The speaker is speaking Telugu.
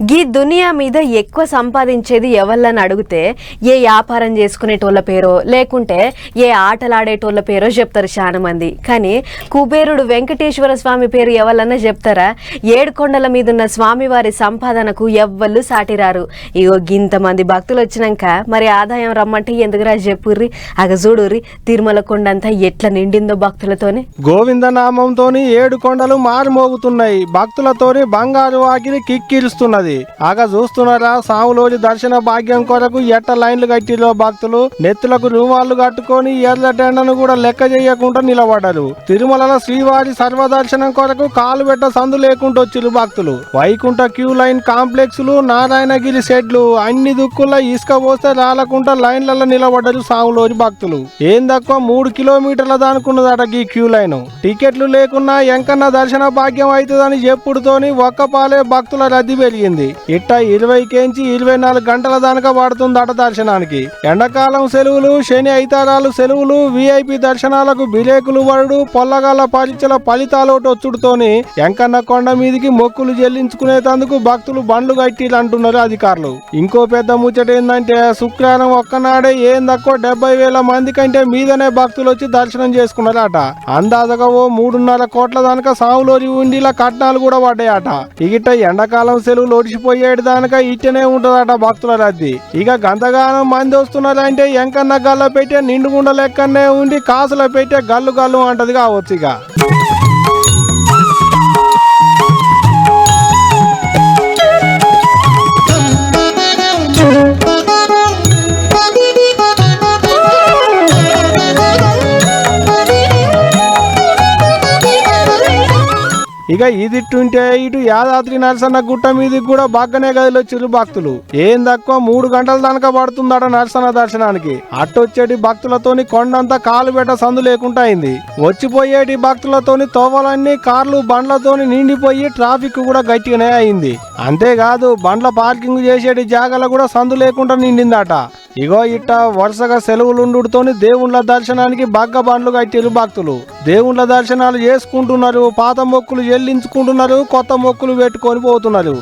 గీ దునియా మీద ఎక్కువ సంపాదించేది ఎవళ్ళని అడిగితే ఏ వ్యాపారం చేసుకునేటోళ్ళ పేరో లేకుంటే ఏ ఆటలాడేటోళ్ళ పేరో చెప్తారు చాలా మంది. కానీ కుబేరుడు వెంకటేశ్వర స్వామి పేరు ఎవళ్ళన్నా చెప్తారా? ఏడుకొండల మీద ఉన్న స్వామివారి సంపాదనకు ఎవ్వళ్ళు సాటిరారు. ఇగో గింతమంది భక్తులు వచ్చినాక మరి ఆదాయం రమ్మంటే ఎందుకురా చెప్పుర్రి. అగ చూడుర్రి తిరుమల కొండంతా ఎట్లా నిండిందో భక్తులతోని. గోవిందనామంతోని 7 కొండలు మారుమోగుతున్నాయి. భక్తులతోని బంగారు వాకిలి కిక్కిరుస్తున్నది. ఆగా చూస్తున్నారా సాములోని దర్శన భాగ్యం కొరకు ఎట్ట లైన్లు కట్టిలో భక్తులు నెత్తులకు రుమాలు కట్టుకొని ఎర్రటెండను కూడా లెక్క చేయకుండా నిలబడ్డారు. తిరుమలలో శ్రీవారి సర్వదర్శనం కొరకు కాలు పెట్ట సందు లేకుండా వచ్చిరు భక్తులు. వైకుంఠ క్యూ లైన్ కాంప్లెక్స్లు నారాయణగిరి షెడ్లు అన్ని దుక్కుల ఇసుక పోస్తే రాలకుండా లైన్లలో నిలబడ్డారు సాములోని భక్తులు. ఏం తక్కువ 3 కిలోమీటర్ల దానుకున్నదట ఈ క్యూ లైన్. టికెట్లు లేకున్నా ఎంకన్నా దర్శన భాగ్యం అవుతుందని చెప్పుడుతోని ఒక్కపాలే భక్తుల రద్దీ పెరిగింది. ఇట్ట 20 కేంచి 24 గంటల దానక పడుతుందట దర్శనానికి. ఎండాకాలం సెలవులు, శని ఐతారాలు సెలవులు, విఐపి దర్శనాలకు బిరేకులు పడుడు, పొల్లగాల పరీక్షల ఫలితాలు వచ్చుడుతోని ఎంకన్న కొండ మీదికి మొక్కులు చెల్లించుకునేందుకు భక్తులు బండ్లు కట్టిలు అంటున్నారు అధికారులు. ఇంకో పెద్ద ముచ్చట ఏందంటే శుక్రవారం ఒక్కనాడే ఏం తక్కువ 70,000 మంది కంటే మీదనే భక్తులు వచ్చి దర్శనం చేసుకున్నారట. అందాజగా ఓ 3.5 కోట్ల దానక సాములోని ఉండిలా కట్నాలు కూడా పడ్డాయట. ఇగిట ఎండాకాలం సెలవులు ఒడిచిపోయేడు దానక ఇట్టనే ఉంటదట భక్తుల రద్దీ. ఇక గంతగానం మంది వస్తున్నారంటే ఎంకన్న గల్ల పెట్టే నిండుగుండ లెక్కనే ఉండి కాసుల పెట్టే గల్లు గల్లు అంటది కావచ్చు. ఇక ఇక ఇదిట్టుంటే ఇటు యాదాద్రి నరసన్న గుట్ట మీదకి కూడా బాగానే గదిలొచ్చిరు భక్తులు. ఏం తక్కువ 3 గంటల దానక పడుతుందట నరసన్న దర్శనానికి. అట్టొచ్చేటి భక్తులతోని కొండంతా కాలు పెట్ట సందు లేకుండా అయింది. వచ్చిపోయేటి భక్తులతోని తోవలన్నీ కార్లు బండ్లతోని నిండిపోయి ట్రాఫిక్ కూడా గట్టిగానే అయింది. అంతేకాదు బండ్ల పార్కింగ్ చేసేటి జాగాల కూడా సందు లేకుండా నిండిందట. ఇగో ఇట్ట వరుసగా సెలవులుండుతోని దేవుళ్ళ దర్శనానికి బగ్గ బండ్లు కట్టిరు భక్తులు. దేవుళ్ళ దర్శనాలు చేసుకుంటున్నారు, పాత మొక్కులు చెల్లించుకుంటున్నారు, కొత్త మొక్కులు పెట్టుకొని పోతున్నారు.